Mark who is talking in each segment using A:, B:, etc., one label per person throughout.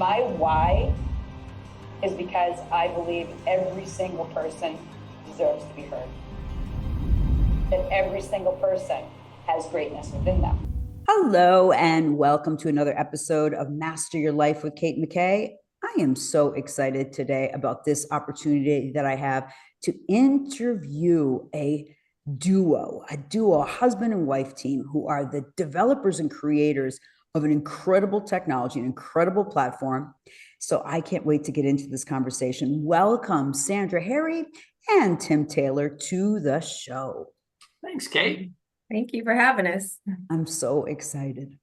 A: My why is because I believe every single person deserves to be heard. That every single person has greatness within them.
B: Hello, and welcome to another episode of Master Your Life with Kate McKay. I am so excited today about this opportunity that I have to interview a duo, husband and wife team who are the developers and creators of an incredible technology, an incredible platform. So I can't wait to get into this conversation. Welcome, Sandra Harry and Tim Taylor, to the show.
C: Thanks, Kate.
D: Thank you for having us.
B: I'm so excited.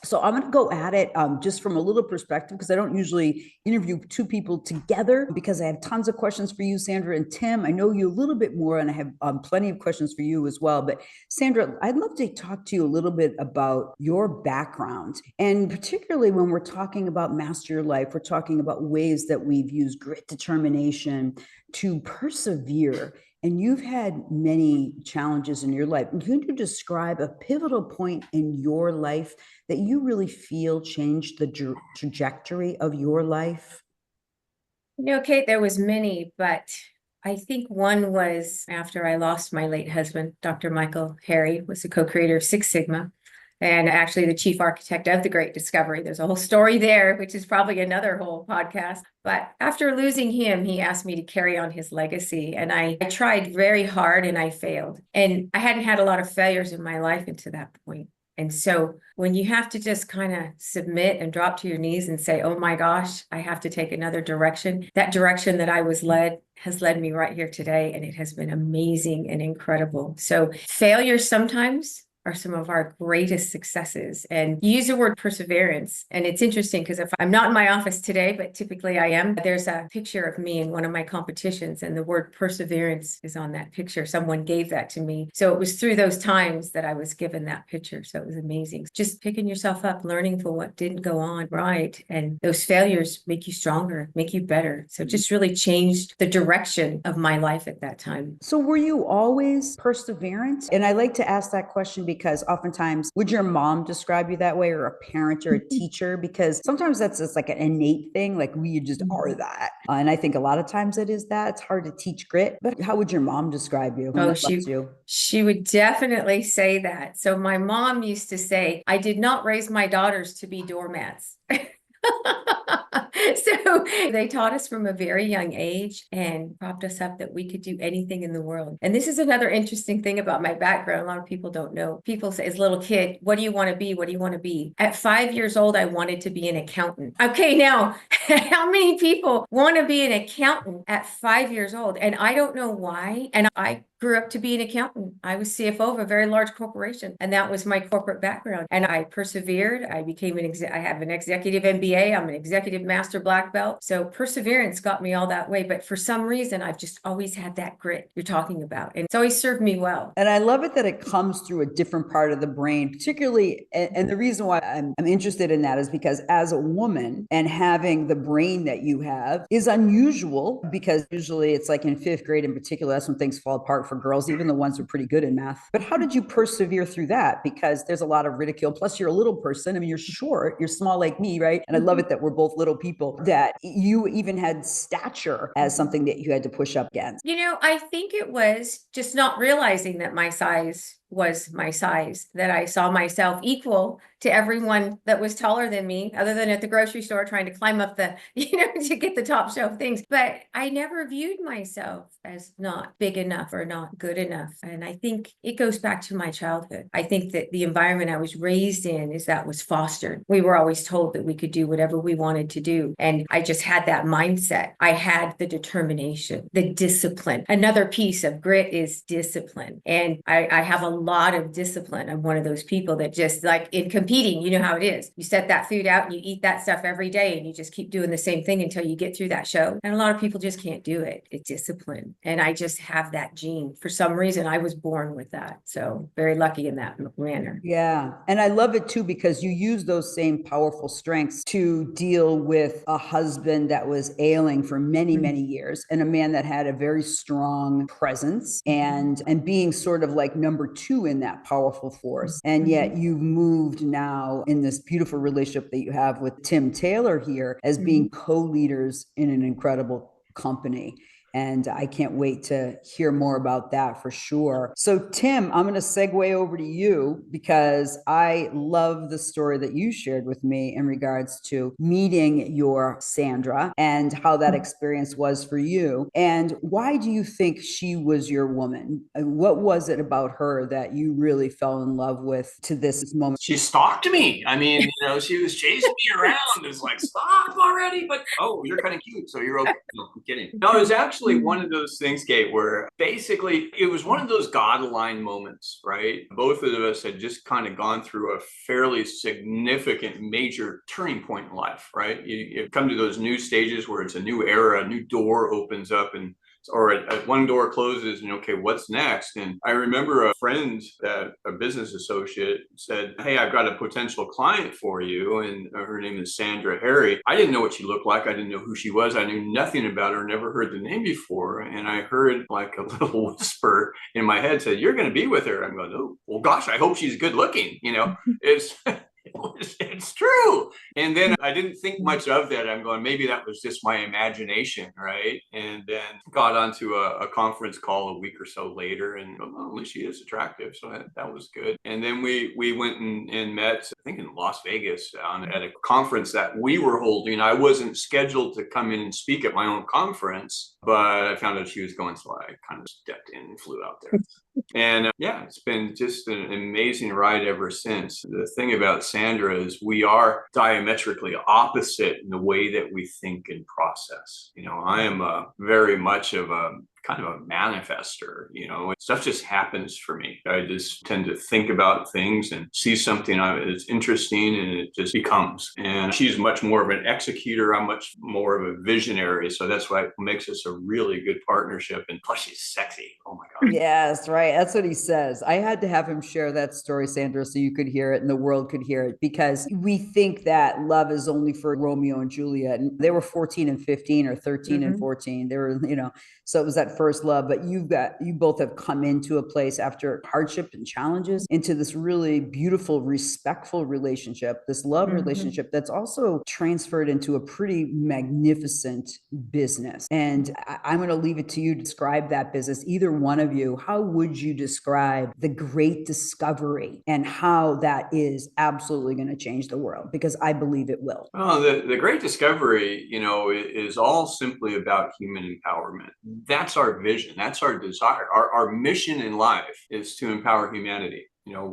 B: So I'm going to go at it just from a little perspective, because I don't usually interview two people together, because I have tons of questions for you, Sandra and Tim. I know you a little bit more, and I have plenty of questions for you as well. But Sandra, I'd love to talk to you a little bit about your background. And particularly when we're talking about Master Your Life, we're talking about ways that we've used grit, determination to persevere. And you've had many challenges in your life. Can you describe a pivotal point in your life that you really feel changed the trajectory of your life?
D: Kate, there was many, but I think one was after I lost my late husband. Dr. Michael Harry was the co-creator of Six Sigma, and actually the chief architect of the Great Discovery. There's a whole story there, which is probably another whole podcast. But after losing him, he asked me to carry on his legacy. And I tried very hard and I failed. And I hadn't had a lot of failures in my life until that point. And so when you have to just kind of submit and drop to your knees and say, oh my gosh, I have to take another direction, that direction that I was led has led me right here today. And it has been amazing and incredible. So failures sometimes are some of our greatest successes. And you use the word perseverance. And it's interesting because if I'm not in my office today, but typically I am, there's a picture of me in one of my competitions, and the word perseverance is on that picture. Someone gave that to me. So it was through those times that I was given that picture. So it was amazing. Just picking yourself up, learning from what didn't go on right. And those failures make you stronger, make you better. So it just really changed the direction of my life at that time.
B: So were you always perseverant? And I like to ask that question because oftentimes, would your mom describe you that way, or a parent or a teacher? Because sometimes that's just like an innate thing, like we just are that. And I think a lot of times it is that. It's hard to teach grit. But how would your mom describe you?
D: Oh, she would definitely say that. So my mom used to say, I did not raise my daughters to be doormats. So they taught us from a very young age and propped us up that we could do anything in the world. And this is another interesting thing about my background. A lot of people don't know. People say, as a little kid, what do you want to be? What do you want to be? At 5 years old, I wanted to be an accountant. Okay, now, how many people want to be an accountant at 5 years old? And I don't know why. And I grew up to be an accountant. I was CFO of a very large corporation, and that was my corporate background. And I persevered. I became I have an executive MBA. I'm an executive master black belt. So perseverance got me all that way. But for some reason, I've just always had that grit you're talking about. And it's always served me well.
B: And I love it that it comes through a different part of the brain, particularly. And the reason why I'm interested in that is because as a woman, and having the brain that you have is unusual, because usually it's like in fifth grade in particular, that's when things fall apart for girls, even the ones who are pretty good in math. But how did you persevere through that? Because there's a lot of ridicule. Plus, you're a little person. I mean, you're short, you're small like me, right? And I love it that we're both little people, that you even had stature as something that you had to push up against.
D: I think it was just not realizing that my size was my size, that I saw myself equal to everyone that was taller than me, other than at the grocery store trying to climb up the, to get the top shelf things. But I never viewed myself as not big enough or not good enough. And I think it goes back to my childhood. I think that the environment I was raised in is that was fostered. We were always told that we could do whatever we wanted to do. And I just had that mindset. I had the determination, the discipline. Another piece of grit is discipline. And I have a lot of discipline. I'm one of those people that just, like in competing, you know how it is. You set that food out and you eat that stuff every day, and you just keep doing the same thing until you get through that show. And a lot of people just can't do it. It's discipline. And I just have that gene. For some reason, I was born with that. So very lucky in that manner.
B: Yeah. And I love it too, because you use those same powerful strengths to deal with a husband that was ailing for many, many years, and a man that had a very strong presence, and being sort of like number two too in that powerful force. And yet you've moved now in this beautiful relationship that you have with Tim Taylor here as being co-leaders in an incredible company. And I can't wait to hear more about that for sure. So, Tim, I'm going to segue over to you because I love the story that you shared with me in regards to meeting your Sandra and how that experience was for you. And why do you think she was your woman? What was it about her that you really fell in love with to this moment?
C: She stalked me. I mean, she was chasing me around. It's like, stop already. But, oh, you're kind of cute, so you're okay. No, I'm kidding. No, it was actually one of those things, Kate, where basically it was one of those God-aligned moments, right? Both of us had just kind of gone through a fairly significant major turning point in life, right? You come to those new stages where it's a new era, a new door opens up, and or one door closes and okay, what's next? And I remember a friend, a business associate, said, hey, I've got a potential client for you. And her name is Sandra Harry. I didn't know what she looked like. I didn't know who she was. I knew nothing about her, never heard the name before. And I heard like a little whisper in my head said, you're going to be with her. I'm going, oh, well, gosh, I hope she's good looking. It's true. And then I didn't think much of that. I'm going, maybe that was just my imagination, right? And then got onto a conference call a week or so later, and well, at least she is attractive, so that was good. And then we went and met, I think in Las Vegas, at a conference that we were holding. I wasn't scheduled to come in and speak at my own conference, but I found out she was going, so I kind of stepped in and flew out there. And yeah, it's been just an amazing ride ever since. The thing about Sandra is we are diametrically opposite in the way that we think and process. I am very much of a kind of a manifester, stuff just happens for me. I just tend to think about things and see something that's interesting and it just becomes. And she's much more of an executor. I'm much more of a visionary. So that's why it makes us a really good partnership. And plus she's sexy. Oh my God.
B: Yes, right. That's what he says. I had to have him share that story, Sandra, so you could hear it and the world could hear it, because we think that love is only for Romeo and Juliet. And they were 14 and 15 or 13 and 14. They were, so it was that first love. But you both have come into a place after hardship and challenges into this really beautiful, respectful relationship, this love relationship that's also transferred into a pretty magnificent business. And I'm going to leave it to you to describe that business. Either one of you, how would you describe the great discovery and how that is absolutely going to change the world? Because I believe it will.
C: Well, the great discovery, is all simply about human empowerment. That's our vision. That's our desire. Our mission in life is to empower humanity.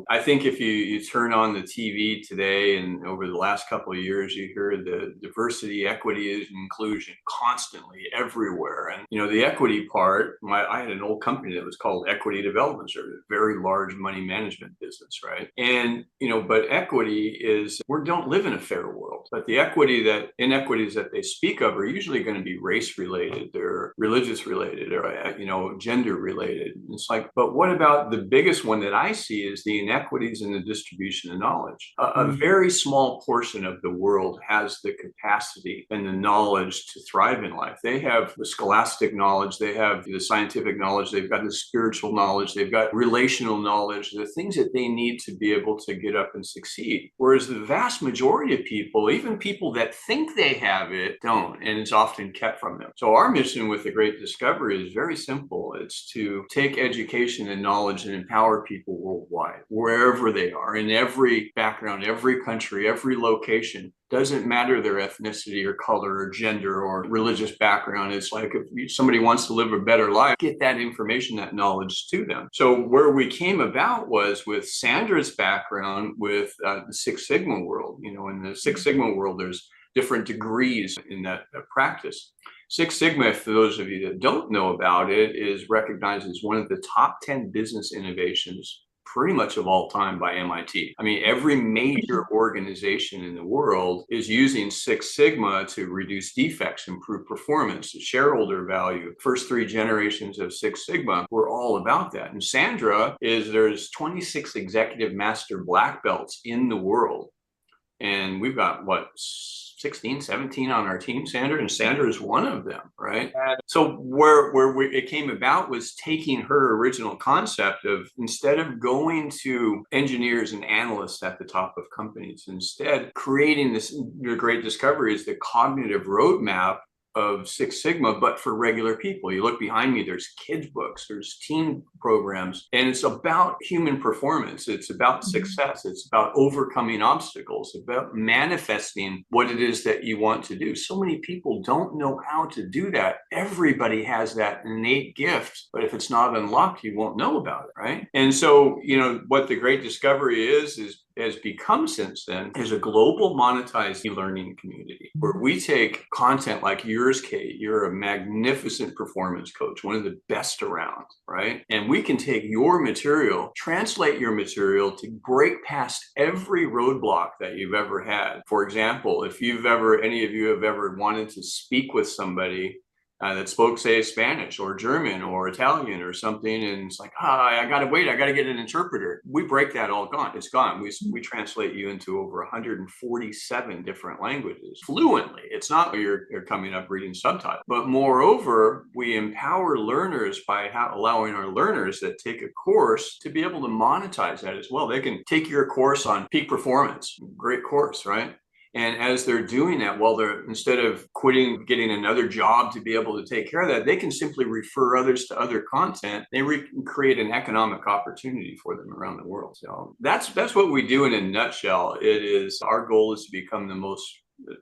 C: I think if you turn on the TV today and over the last couple of years, you hear the diversity, equity, and inclusion constantly everywhere. And, the equity part, I had an old company that was called Equity Development Service, a very large money management business, right? And, but equity is, we don't live in a fair world, but the inequities that they speak of are usually going to be race related, they're religious related, or, gender related. It's like, but what about the biggest one that I see is the inequities in the distribution of knowledge. A very small portion of the world has the capacity and the knowledge to thrive in life. They have the scholastic knowledge, they have the scientific knowledge, they've got the spiritual knowledge, they've got relational knowledge, the things that they need to be able to get up and succeed. Whereas the vast majority of people, even people that think they have it, don't, and it's often kept from them. So our mission with the Great Discovery is very simple. It's to take education and knowledge and empower people worldwide, wherever they are, in every background, every country, every location. Doesn't matter their ethnicity or color or gender or religious background. It's like if somebody wants to live a better life, get that information, that knowledge to them. So where we came about was with Sandra's background with the Six Sigma world. In the Six Sigma world, there's different degrees in that practice. Six Sigma, for those of you that don't know about it, is recognized as one of the top 10 business innovations pretty much of all time by MIT. I mean, every major organization in the world is using Six Sigma to reduce defects, improve performance, shareholder value. First 3 generations of Six Sigma were all about that. And Sandra there's 26 executive master black belts in the world. And we've got what, 16, 17 on our team, Sandra, and Sandra is one of them, right? And so it came about was taking her original concept of, instead of going to engineers and analysts at the top of companies, instead creating this, your great discovery is the cognitive roadmap of Six Sigma, but for regular people. You look behind me, there's kids books, there's teen programs, and it's about human performance. It's about success. It's about overcoming obstacles, about manifesting what it is that you want to do. So many people don't know how to do that. Everybody has that innate gift, but if it's not unlocked, you won't know about it, right? And so, what the great discovery has become since then is a global monetized e-learning community where we take content like yours, Kate. You're a magnificent performance coach, one of the best around, right? And we can take your material, translate your material to break past every roadblock that you've ever had. For example, if any of you have ever wanted to speak with somebody that spoke, say, Spanish or German or Italian or something, and it's like, I gotta wait, I gotta get an interpreter. We break that all gone. It's gone. We translate you into over 147 different languages fluently. It's not that you're coming up reading subtitles, but moreover, we empower learners by allowing our learners that take a course to be able to monetize that as well. They can take your course on peak performance. Great course, right? And as they're doing that, instead of quitting, getting another job to be able to take care of that, they can simply refer others to other content. They create an economic opportunity for them around the world. So that's what we do in a nutshell. Our goal is to become the most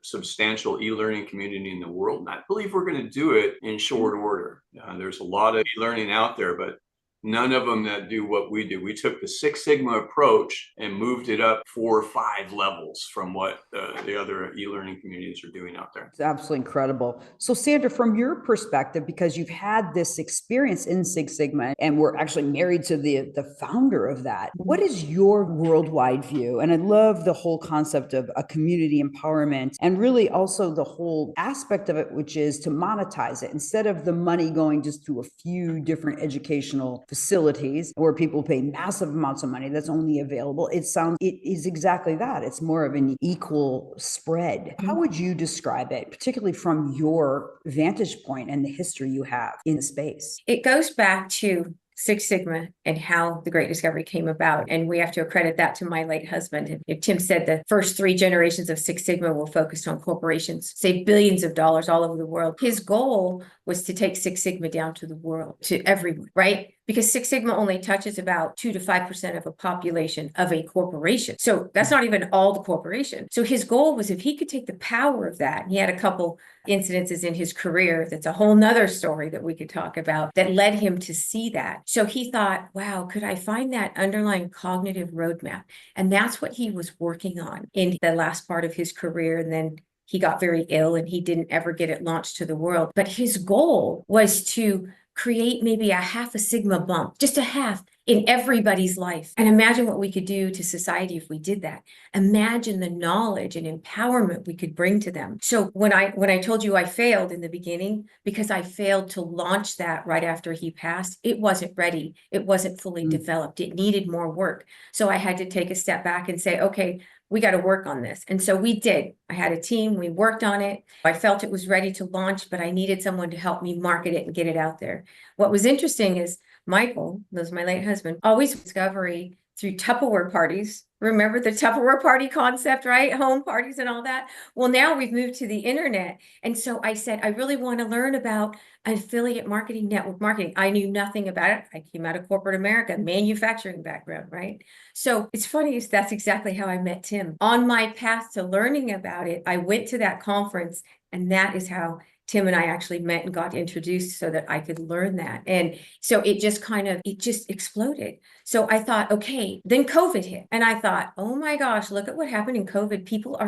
C: substantial e-learning community in the world. And I believe we're going to do it in short order. There's a lot of e-learning out there, but none of them that do what we do. We took the Six Sigma approach and moved it up 4 or 5 levels from what the other e-learning communities are doing out there.
B: It's absolutely incredible. So Sandra, from your perspective, because you've had this experience in Six Sigma and we're actually married to the founder of that, what is your worldwide view? And I love the whole concept of a community empowerment and really also the whole aspect of it, which is to monetize it instead of the money going just to a few different educational facilities where people pay massive amounts of money that's only available. It is exactly that. It's more of an equal spread. How would you describe it, particularly from your vantage point and the history you have in the space?
D: It goes back to Six Sigma and how the Great Discovery came about. And we have to accredit that to my late husband. And Tim said the first 3 generations of Six Sigma were focused on corporations, save billions of dollars all over the world. His goal was to take Six Sigma down to the world, to everyone, right? Because Six Sigma only touches about 2 to 5% of a population of a corporation. So that's not even all the corporation. So his goal was if he could take the power of that, and he had a couple incidences in his career, that's a whole nother story that we could talk about, that led him to see that. So he thought, wow, could I find that underlying cognitive roadmap? And that's what he was working on in the last part of his career. And then he got very ill and he didn't ever get it launched to the world. But his goal was to create maybe a half a Sigma bump, just a half in everybody's life. And imagine what we could do to society if we did that. Imagine the knowledge and empowerment we could bring to them. So when I told you I failed in the beginning, because I failed to launch that right after he passed, it wasn't ready. It wasn't fully developed. It needed more work. So I had to take a step back and say, okay, we got to work on this. And so we did. I had a team, we worked on it. I felt it was ready to launch, but I needed someone to help me market it and get it out there. What was interesting is Michael, that was my late husband, always discovery through Tupperware parties. Remember the Tupperware party concept, right? Home parties and all that. Well, now we've moved to the internet. And so I said, I really want to learn about affiliate marketing, network marketing. I knew nothing about it. I came out of corporate America, manufacturing background, right? So it's funny, that's exactly how I met Tim. On my path to learning about it, I went to that conference, and that is how Tim and I actually met and got introduced so that I could learn that. And so it just exploded. So I thought, okay, then COVID hit. And I thought, oh my gosh, look at what happened in COVID. People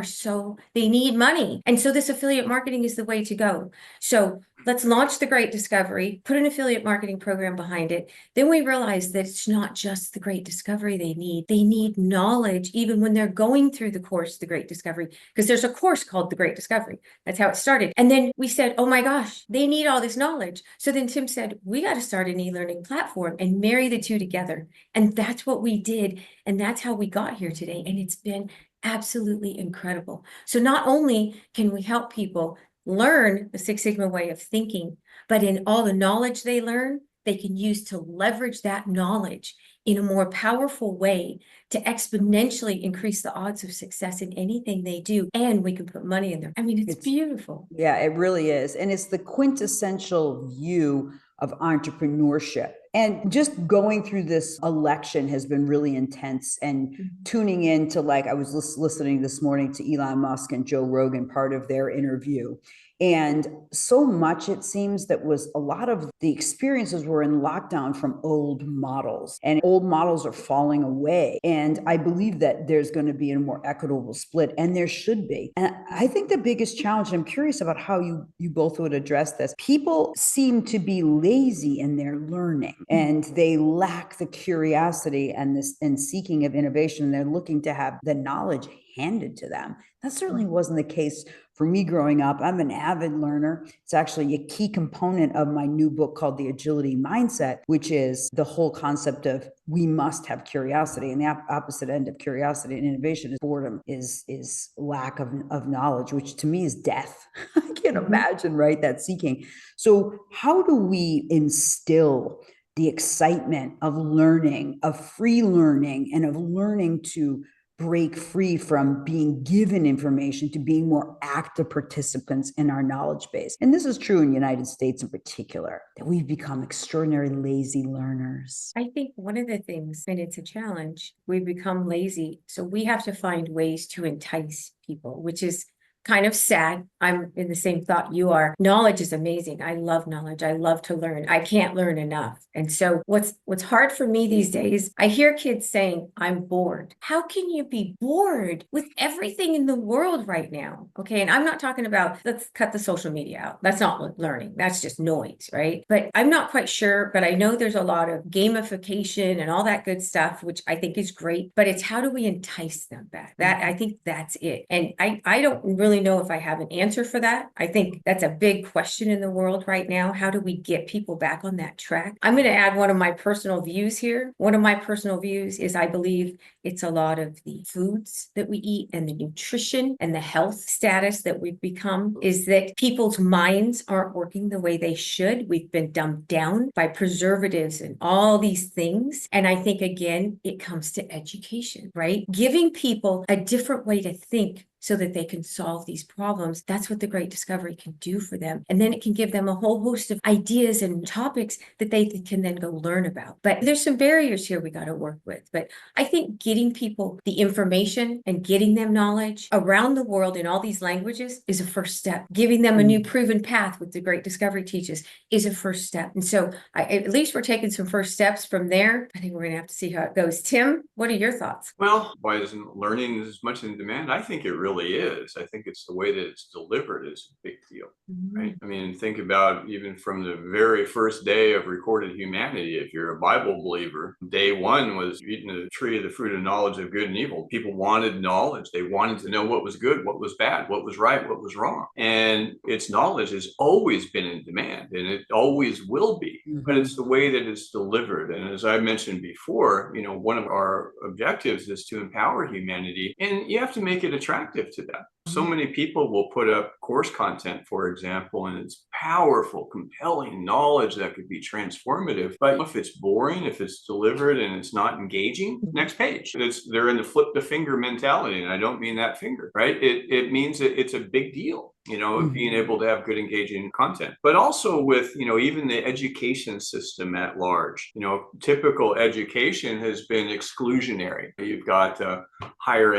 D: they need money. And so this affiliate marketing is the way to go. So let's launch the Great Discovery, put an affiliate marketing program behind it. Then we realized that it's not just the Great Discovery they need. They need knowledge even when they're going through the course, the Great Discovery, because there's a course called the Great Discovery. That's how it started. And then we said, oh my gosh, they need all this knowledge. So then Tim said, we got to start an e-learning platform and marry the two together. And that's what we did. And that's how we got here today. And it's been absolutely incredible. So not only can we help people learn the Six Sigma way of thinking, but in all the knowledge they learn, they can use to leverage that knowledge in a more powerful way to exponentially increase the odds of success in anything they do. And we can put money in there. I mean, it's beautiful.
B: Yeah, it really is. And it's the quintessential view of entrepreneurship. And just going through this election has been really intense, and tuning in to, like, I was listening this morning to Elon Musk and Joe Rogan, part of their interview. And so much, it seems, that was a lot of the experiences were in lockdown from old models, and old models are falling away. And I believe that there's going to be a more equitable split, and there should be. And I think the biggest challenge, and I'm curious about how you both would address this, people seem to be lazy in their learning, and they lack the curiosity and seeking of innovation. They're looking to have the knowledge handed to them. That certainly wasn't the case for me growing up. I'm an avid learner. It's actually a key component of my new book called The Agility Mindset, which is the whole concept of we must have curiosity. And the opposite end of curiosity and innovation is boredom, is lack of knowledge, which to me is death. I can't imagine, right? That seeking. So how do we instill the excitement of learning, of free learning, and of learning to break free from being given information to being more active participants in our knowledge base? And this is true in the United States in particular, that we've become extraordinary lazy learners.
D: I think one of the things, and it's a challenge, we've become lazy. So we have to find ways to entice people, which is kind of sad. I'm in the same thought you are. Knowledge is amazing. I love knowledge. I love to learn. I can't learn enough. And so what's hard for me these days, I hear kids saying, I'm bored. How can you be bored with everything in the world right now? Okay. And I'm not talking about, let's cut the social media out. That's not learning. That's just noise, right? But I'm not quite sure, but I know there's a lot of gamification and all that good stuff, which I think is great, but it's how do we entice them back? I think that's it. And I don't really know if I have an answer for that. I think that's a big question in the world right now. How do we get people back on that track? I'm going to add one of my personal views here. One of my personal views is I believe it's a lot of the foods that we eat and the nutrition and the health status that we've become, is that people's minds aren't working the way they should. We've been dumbed down by preservatives and all these things. And I think, again, it comes to education, right? Giving people a different way to think so that they can solve these problems. That's what the Great Discovery can do for them. And then it can give them a whole host of ideas and topics that they can then go learn about. But there's some barriers here we got to work with. But I think getting people the information and getting them knowledge around the world in all these languages is a first step. Giving them a new proven path, what the Great Discovery teaches, is a first step. And so at least we're taking some first steps from there. I think we're going to have to see how it goes. Tim, what are your thoughts?
C: Well, why isn't learning as much in demand? I think it really is. I think it's the way that it's delivered is a big deal, right? I mean, think about even from the very first day of recorded humanity. If you're a Bible believer, day one was eating the tree of the fruit of knowledge of good and evil. People wanted knowledge. They wanted to know what was good, what was bad, what was right, what was wrong. And its knowledge has always been in demand, and it always will be, but it's the way that it's delivered. And as I mentioned before, one of our objectives is to empower humanity, and you have to make it attractive to them. So many people will put up course content, for example, and it's powerful, compelling knowledge that could be transformative. But if it's boring, if it's delivered and it's not engaging, next page. They're in the flip the finger mentality. And I don't mean that finger, right? It means that it's a big deal, of being able to have good engaging content, but also with, even the education system at large. Typical education has been exclusionary. You've got higher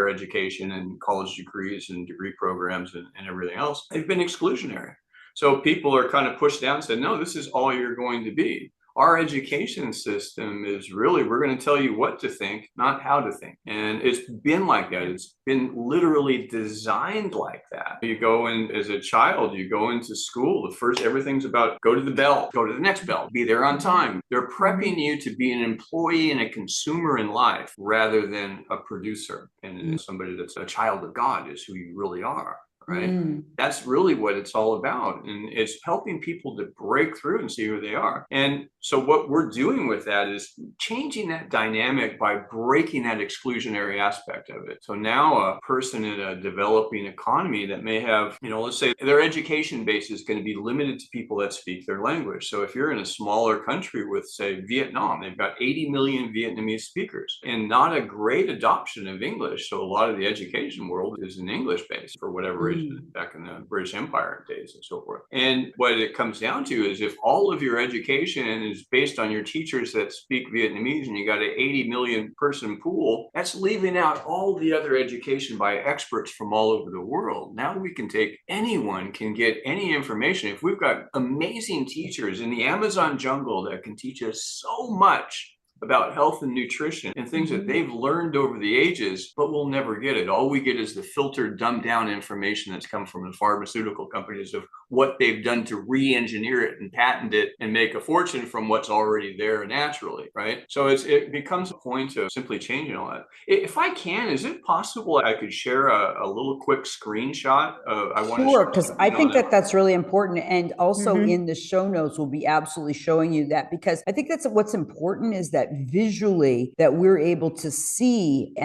C: education and college degrees and degree programs and everything else. They've been exclusionary. So people are kind of pushed down and said, no, this is all you're going to be. Our education system is really, we're going to tell you what to think, not how to think. And it's been like that. It's been literally designed like that. You go in as a child, you go into school, everything's about go to the bell, go to the next bell, be there on time. They're prepping you to be an employee and a consumer in life rather than a producer. And somebody that's a child of God is who you really are. Right. That's really what it's all about. And it's helping people to break through and see who they are. And So what we're doing with that is changing that dynamic by breaking that exclusionary aspect of it. So now a person in a developing economy that may have, let's say their education base is going to be limited to people that speak their language. So if you're in a smaller country with, say, Vietnam, they've got 80 million Vietnamese speakers and not a great adoption of English. So a lot of the education world is in English based for whatever reason, back in the British Empire days and so forth. And what it comes down to is if all of your education is based on your teachers that speak Vietnamese and you got an 80 million person pool, that's leaving out all the other education by experts from all over the world. Now we can take, anyone can get any information. If we've got amazing teachers in the Amazon jungle that can teach us so much about health and nutrition and things that they've learned over the ages, but we'll never get it. All we get is the filtered, dumbed down information that's come from the pharmaceutical companies of what they've done to re-engineer it and patent it and make a fortune from what's already there naturally, right? So it becomes a point of simply changing all that. If I can, is it possible I could share a little quick screenshot of,
B: Sure, because I think that's really important. And also in the show notes, we'll be absolutely showing you that, because I think that's what's important, is that visually that we're able to see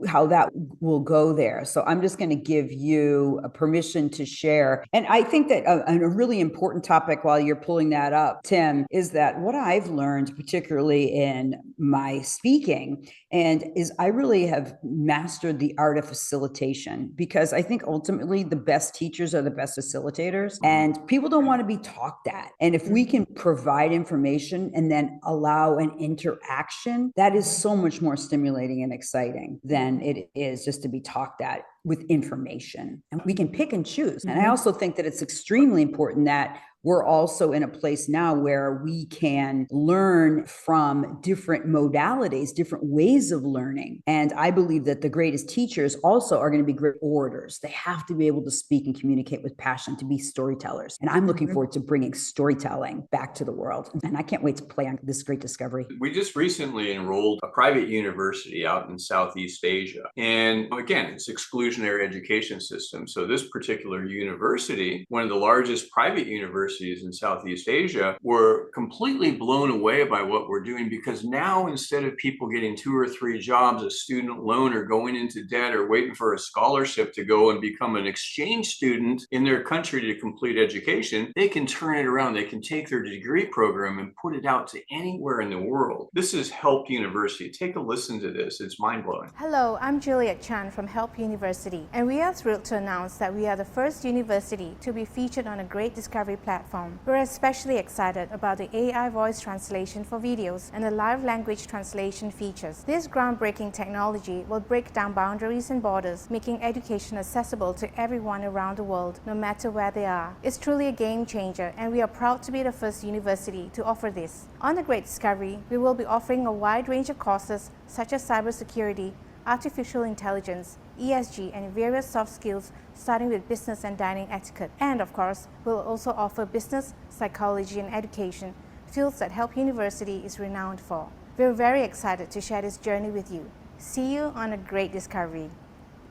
B: how that will go there. So I'm just going to give you a permission to share. And I think that a really important topic while you're pulling that up, Tim, is that what I've learned, particularly in my speaking, is I really have mastered the art of facilitation, because I think ultimately the best teachers are the best facilitators, and people don't want to be talked at. And if we can provide information and then allow an interaction, that is so much more stimulating and exciting than it is just to be talked at with information. And we can pick and choose. And I also think that it's extremely important that we're also in a place now where we can learn from different modalities, different ways of learning. And I believe that the greatest teachers also are going to be great orators. They have to be able to speak and communicate with passion, to be storytellers. And I'm looking forward to bringing storytelling back to the world. And I can't wait to play on this great discovery.
C: We just recently enrolled a private university out in Southeast Asia. And again, it's exclusionary education system. So this particular university, one of the largest private universities in Southeast Asia, were completely blown away by what we're doing, because now instead of people getting 2 or 3 jobs, a student loan, or going into debt, or waiting for a scholarship to go and become an exchange student in their country to complete education, they can turn it around. They can take their degree program and put it out to anywhere in the world. This is Help University. Take a listen to this. It's mind-blowing.
E: Hello, I'm Juliet Chan from Help University, and we are thrilled to announce that we are the first university to be featured on a Great Discovery platform. We're especially excited about the AI voice translation for videos and the live language translation features. This groundbreaking technology will break down boundaries and borders, making education accessible to everyone around the world, no matter where they are. It's truly a game changer, and we are proud to be the first university to offer this. On the Great Discovery, we will be offering a wide range of courses such as cybersecurity, artificial intelligence, ESG, and various soft skills, starting with business and dining etiquette. And of course, we'll also offer business, psychology, and education, fields that Help University is renowned for. We're very excited to share this journey with you. See you on a Great Discovery.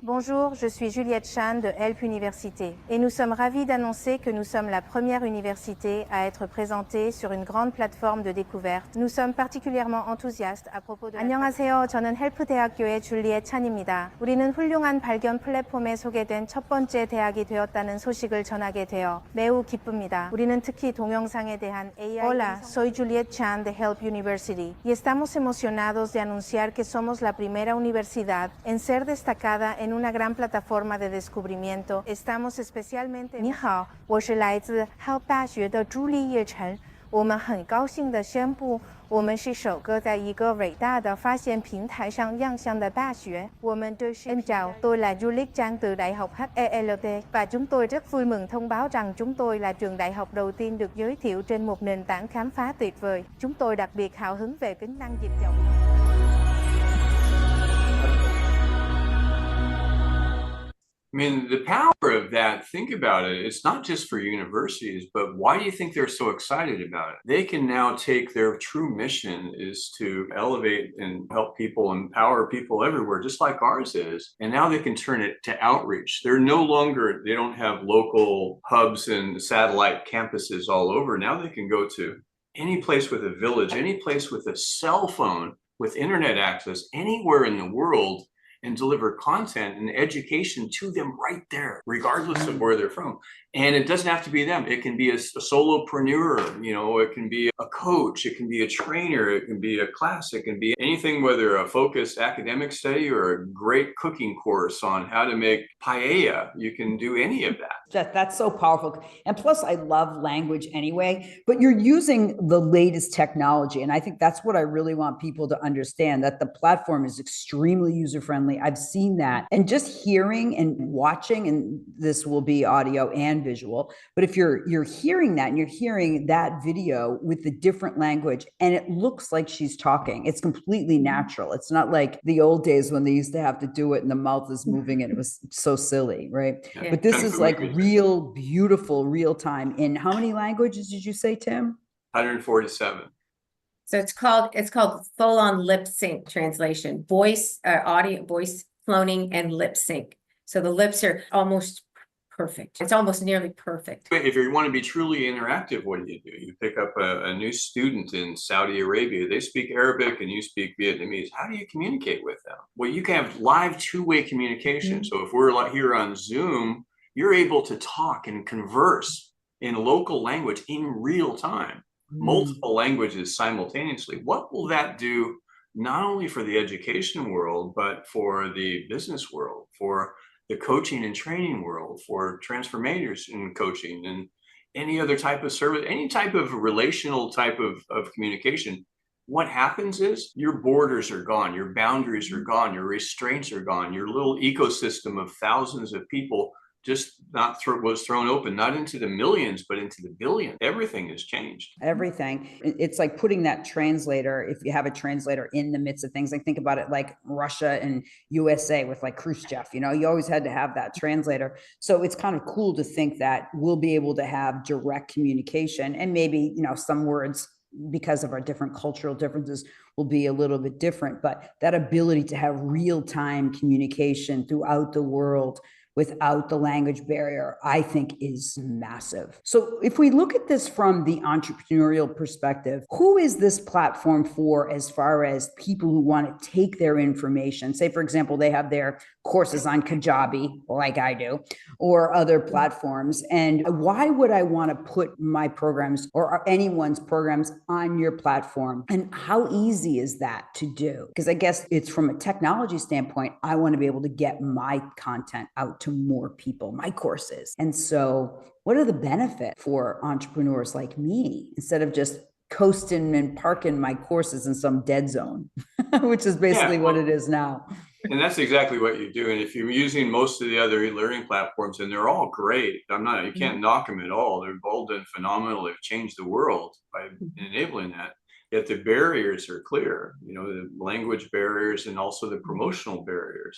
E: Bonjour, je suis Juliette Chan de Help Université et nous sommes ravis d'annoncer que nous sommes la première université à être présentée sur une grande plateforme de découverte. Nous sommes particulièrement enthousiastes à propos de 안녕하세요. 저는 헬프대학교의 줄리엣 찬입니다. 우리는 훌륭한 발견 플랫폼에 소개된 첫 번째 대학이 되었다는 소식을 전하게 되어 매우 기쁩니다. 우리는 특히 동영상에 대한 AI Hola, soy Juliette Chan de Help University y estamos emocionados de anunciar que somos la primera universidad en ser destacada en una gran plataforma de descubrimiento. Estamos especialmente 你好，我是来自 Help 大学的朱丽叶晨。我们很高兴地宣布，我们是首個在一個偉大的發現平台上亮相的大學. Em chào, tôi là Juliet Chan từ Đại học HELT và chúng tôi rất vui mừng thông báo rằng chúng tôi là trường đại học đầu tiên được giới thiệu trên một nền tảng khám phá tuyệt vời. Chúng tôi đặc biệt hào hứng về tính năng dịch giọng.
C: I mean, the power of that, think about it, it's not just for universities, but why do you think they're so excited about it? They can now take their true mission is to elevate and help people, empower people everywhere, just like ours is. And now they can turn it to outreach. They don't have local hubs and satellite campuses all over. Now they can go to any place with a village, any place with a cell phone, with internet access, anywhere in the world, and deliver content and education to them right there, regardless of where they're from. And it doesn't have to be them. It can be a solopreneur, you know, it can be a coach, it can be a trainer, it can be a class, it can be anything, whether a focused academic study or a great cooking course on how to make paella. You can do any of that.
B: That's so powerful. And plus, I love language anyway, but you're using the latest technology. And I think that's what I really want people to understand, that the platform is extremely user-friendly. I've seen that. And just hearing and watching, and this will be audio and visual, but if you're hearing that and you're hearing that video with the different language, and it looks like she's talking, it's completely natural. It's not like the old days when they used to have to do it and the mouth is moving and it was so silly, right?
C: Yeah.
B: But this is like real, beautiful, real time. In how many languages did you say, Tim?
C: 147.
D: So it's called full on lip sync translation, voice, audio, voice cloning and lip sync. So the lips are almost perfect. It's almost nearly perfect.
C: If you want to be truly interactive, what do? You pick up a new student in Saudi Arabia. They speak Arabic and you speak Vietnamese. How do you communicate with them? Well, you can have live two-way communication. So if we're here on Zoom, you're able to talk and converse in local language in real time. Multiple languages simultaneously. What will that do not only for the education world, but for the business world, for the coaching and training world, for transformators in coaching and any other type of service, any type of relational type of communication? What happens is your borders are gone, your boundaries are gone, your restraints are gone, your little ecosystem of thousands of people just was thrown open, not into the millions, but into the billions. Everything has changed.
B: Everything. It's like putting that translator, if you have a translator in the midst of things, like think about it like Russia and USA with like Khrushchev, you know, you always had to have that translator. So it's kind of cool to think that we'll be able to have direct communication, and maybe, you know, some words, because of our different cultural differences, will be a little bit different, but that ability to have real-time communication throughout the world without the language barrier, I think is massive. So if we look at this from the entrepreneurial perspective, who is this platform for as far as people who want to take their information? Say, for example, they have their courses on Kajabi, like I do, or other platforms. And why would I want to put my programs or anyone's programs on your platform? And how easy is that to do? Because I guess it's from a technology standpoint, I want to be able to get my content out to more people, my courses. And so what are the benefits for entrepreneurs like me, instead of just coasting and parking my courses in some dead zone, which is basically what it is now?
C: And that's exactly what you do. And if you're using most of the other e-learning platforms, and they're all great, you can't knock them at all. They've all done phenomenal. They've changed the world by enabling that. Yet the barriers are clear, you know, the language barriers and also the promotional barriers.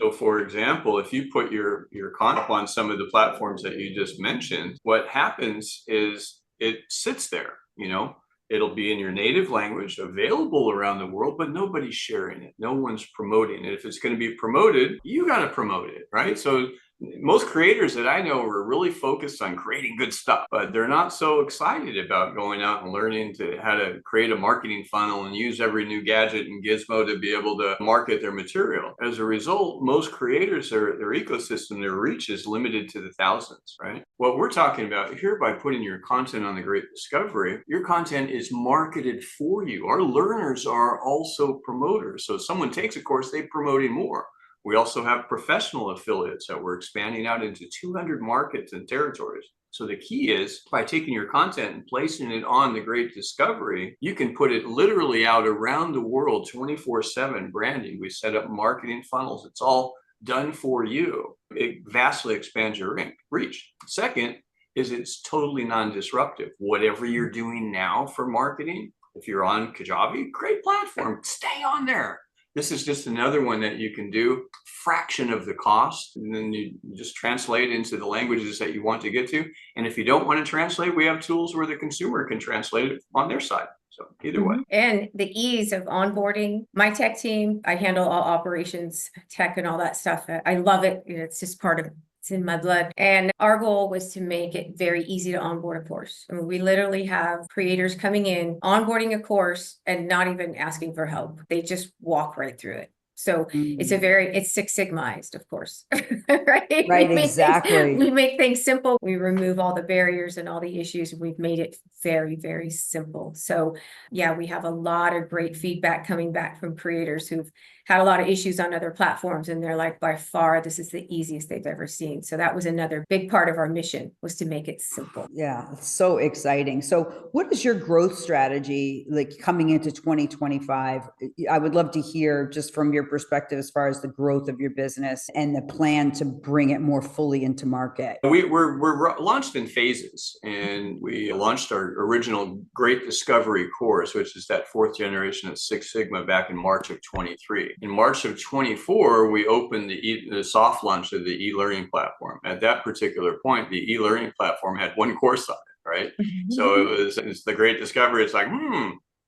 C: So for example, if you put your content on some of the platforms that you just mentioned, what happens is it sits there, you know. It'll be in your native language, available around the world, but nobody's sharing it. No one's promoting it. If it's going to be promoted, you got to promote it, right? So most creators that I know are really focused on creating good stuff, but they're not so excited about going out and learning how to create a marketing funnel and use every new gadget and gizmo to be able to market their material. As a result, most creators, their ecosystem, their reach is limited to the thousands, right? What we're talking about here, by putting your content on the Great Discovery, your content is marketed for you. Our learners are also promoters. So if someone takes a course, they're promoting more. We also have professional affiliates that we're expanding out into 200 markets and territories. So the key is, by taking your content and placing it on the Great Discovery, you can put it literally out around the world 24/7 branding. We set up marketing funnels. It's all done for you. It vastly expands your reach. Second is it's totally non-disruptive. Whatever you're doing now for marketing, if you're on Kajabi, great platform, stay on there. This is just another one that you can do, fraction of the cost, and then you just translate into the languages that you want to get to. And if you don't want to translate, we have tools where the consumer can translate it on their side. So either way.
D: And the ease of onboarding. My tech team, I handle all operations, tech and all that stuff. I love it. It's just part of It's in my blood. And our goal was to make it very easy to onboard a course. I mean, we literally have creators coming in, onboarding a course and not even asking for help. They just walk right through it. So it's Six Sigmaized, of course, right?
B: Right, exactly.
D: We make things simple. We remove all the barriers and all the issues. We've made it very, very simple. So yeah, we have a lot of great feedback coming back from creators who've had a lot of issues on other platforms. And they're like, by far, this is the easiest they've ever seen. So that was another big part of our mission, was to make it simple.
B: Yeah, it's so exciting. So what is your growth strategy like coming into 2025? I would love to hear just from your perspective as far as the growth of your business and the plan to bring it more fully into market.
C: We're launched in phases, and we launched our original Great Discovery course, which is that 4th generation of Six Sigma, back in March of 23. In March of 24, we opened the soft launch of the e-learning platform. At that particular point, the e-learning platform had one course on it, right? So it's the Great Discovery. It's like,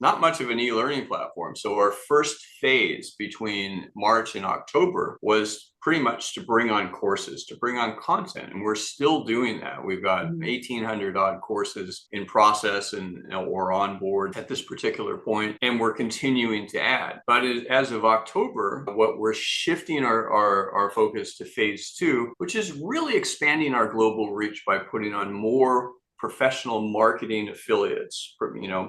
C: not much of an e-learning platform. So our first phase between March and October was pretty much to bring on courses, to bring on content. And we're still doing that. We've got 1,800 odd courses in process or on board at this particular point, and we're continuing to add. But as of October, what we're shifting our focus to phase 2, which is really expanding our global reach by putting on more professional marketing affiliates.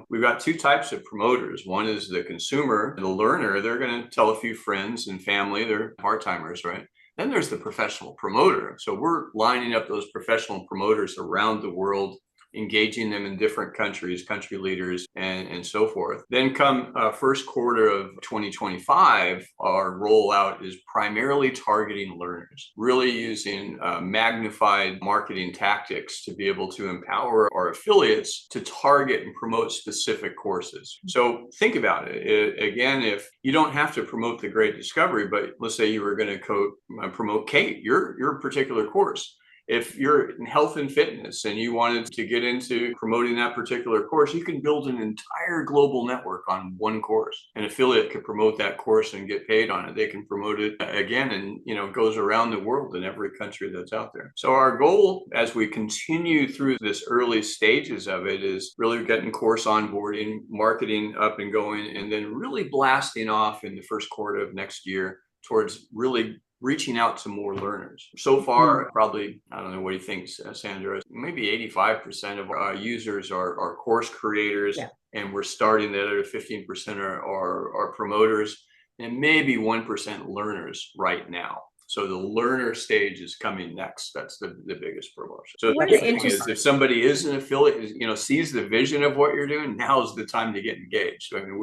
C: We've got 2 types of promoters. One is the consumer, the learner. They're going to tell a few friends and family. They're part-timers, right? Then there's the professional promoter. So we're lining up those professional promoters around the world, engaging them in different countries, country leaders, and so forth. Then come first quarter of 2025, our rollout is primarily targeting learners, really using magnified marketing tactics to be able to empower our affiliates to target and promote specific courses. So think about it. Again, if you don't have to promote the Great Discovery, but let's say you were going to promote Kate, your particular course. If you're in health and fitness and you wanted to get into promoting that particular course, you can build an entire global network on one course. An affiliate could promote that course and get paid on it. They can promote it again, and it goes around the world in every country that's out there. So our goal, as we continue through this early stages of it, is really getting course onboarding, marketing up and going, and then really blasting off in the first quarter of next year towards really reaching out to more learners. So far, probably, I don't know, what do you think, Sandra? Maybe 85% of our users are course creators, and we're starting the other 15% are promoters, and maybe 1% learners right now. So the learner stage is coming next. That's the biggest promotion. So the thing is, if somebody is an affiliate, sees the vision of what you're doing, now's the time to get engaged. I mean,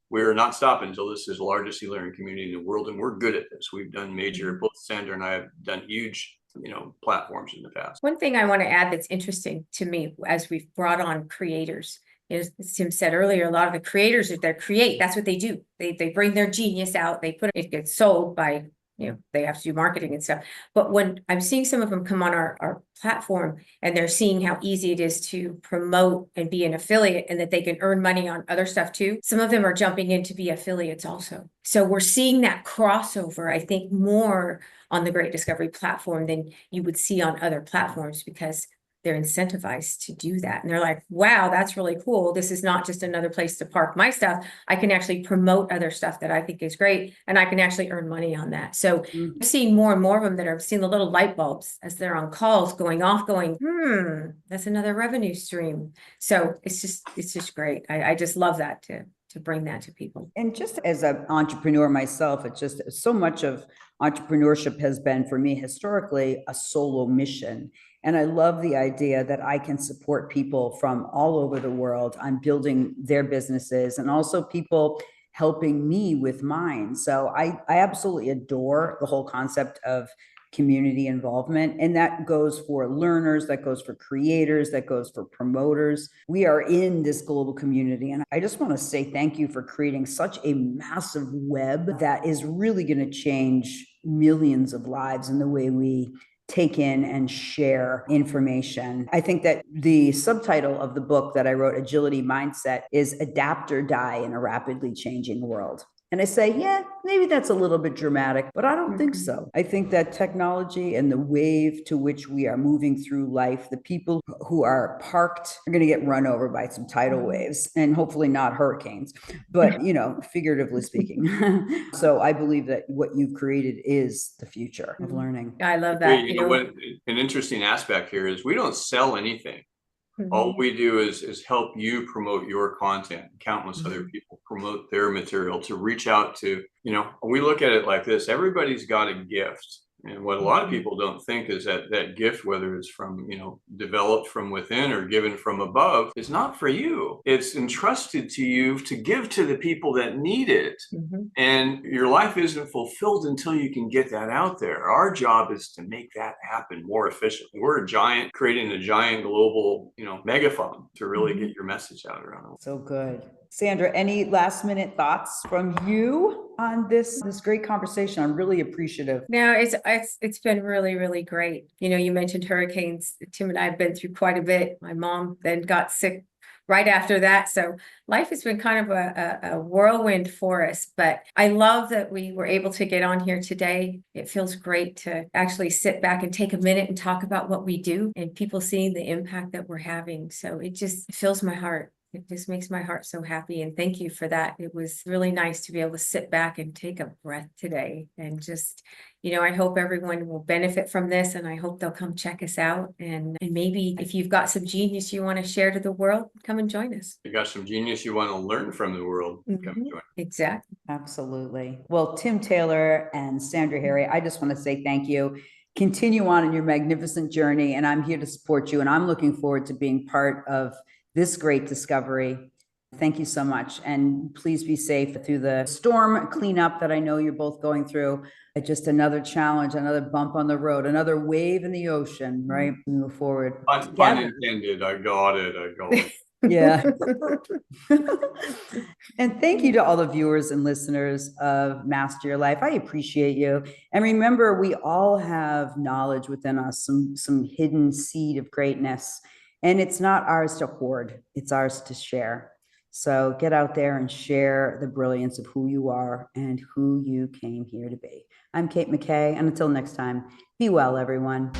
C: we're not stopping until this is the largest e-learning community in the world, and we're good at this. We've done both Sandra and I have done huge, platforms in the past.
D: One thing I want to add that's interesting to me as we've brought on creators is, as Tim said earlier, a lot of the creators, that's what they do. They bring their genius out, it gets sold by, they have to do marketing and stuff. But when I'm seeing some of them come on our platform and they're seeing how easy it is to promote and be an affiliate, and that they can earn money on other stuff too, some of them are jumping in to be affiliates also. So we're seeing that crossover, I think, more on the Great Discovery platform than you would see on other platforms, because they're incentivized to do that. And they're like, wow, that's really cool. This is not just another place to park my stuff. I can actually promote other stuff that I think is great, and I can actually earn money on that. So I'm seeing more and more of them that are seeing the little light bulbs as they're on calls going off, going, that's another revenue stream. So it's just great. I just love that to bring that to people.
B: And just as an entrepreneur myself, it's just so much of entrepreneurship has been, for me, historically, a solo mission. And I love the idea that I can support people from all over the world on building their businesses, and also people helping me with mine. So I absolutely adore the whole concept of community involvement. And that goes for learners, that goes for creators, that goes for promoters. We are in this global community. And I just want to say thank you for creating such a massive web that is really going to change millions of lives in the way we take in and share information. I think that the subtitle of the book that I wrote, Agility Mindset, is Adapt or Die in a Rapidly Changing World. And I say, yeah, maybe that's a little bit dramatic, but I don't think so. I think that technology and the wave to which we are moving through life, the people who are parked are going to get run over by some tidal waves, and hopefully not hurricanes, but, you know, figuratively speaking. So I believe that what you've created is the future of learning.
D: I love that.
C: You know what, an interesting aspect here is we don't sell anything. All we do is help you promote your content. Countless other people promote their material to reach out to, you know, we look at it like this: everybody's got a gift. And what a lot of people don't think is that that gift, whether it's from, you know, developed from within or given from above, is not for you. It's entrusted to you to give to the people that need it. And your life isn't fulfilled until you can get that out there. Our job is to make that happen more efficiently. We're creating a giant global, you know, megaphone to really get your message out around the world.
B: So good. Sandra, any last minute thoughts from you on this great conversation? I'm really appreciative.
D: No, it's been really, really great. You know, you mentioned hurricanes. Tim and I have been through quite a bit. My mom then got sick right after that. So life has been kind of a whirlwind for us, but I love that we were able to get on here today. It feels great to actually sit back and take a minute and talk about what we do and people seeing the impact that we're having. So it just fills my heart. It just makes my heart so happy. And thank you for that. It was really nice to be able to sit back and take a breath today and just, you know, I hope everyone will benefit from this, and I hope they'll come check us out. And maybe if you've got some genius you want to share to the world, come and join us.
C: You got some genius you want to learn from the world, come join.
D: Exactly.
B: Absolutely. Well, Tim Taylor and Sandra Harry, I just want to say thank you. Continue on in your magnificent journey, and I'm here to support you, and I'm looking forward to being part of this great discovery. Thank you so much. And please be safe through the storm cleanup that I know you're both going through. Just another challenge, another bump on the road, another wave in the ocean, right? Move forward.
C: Pun intended. I got it.
B: Yeah. And thank you to all the viewers and listeners of Master Your Life. I appreciate you. And remember, we all have knowledge within us, some hidden seed of greatness. And it's not ours to hoard, it's ours to share. So get out there and share the brilliance of who you are and who you came here to be. I'm Kate McKay, and until next time, be well, everyone.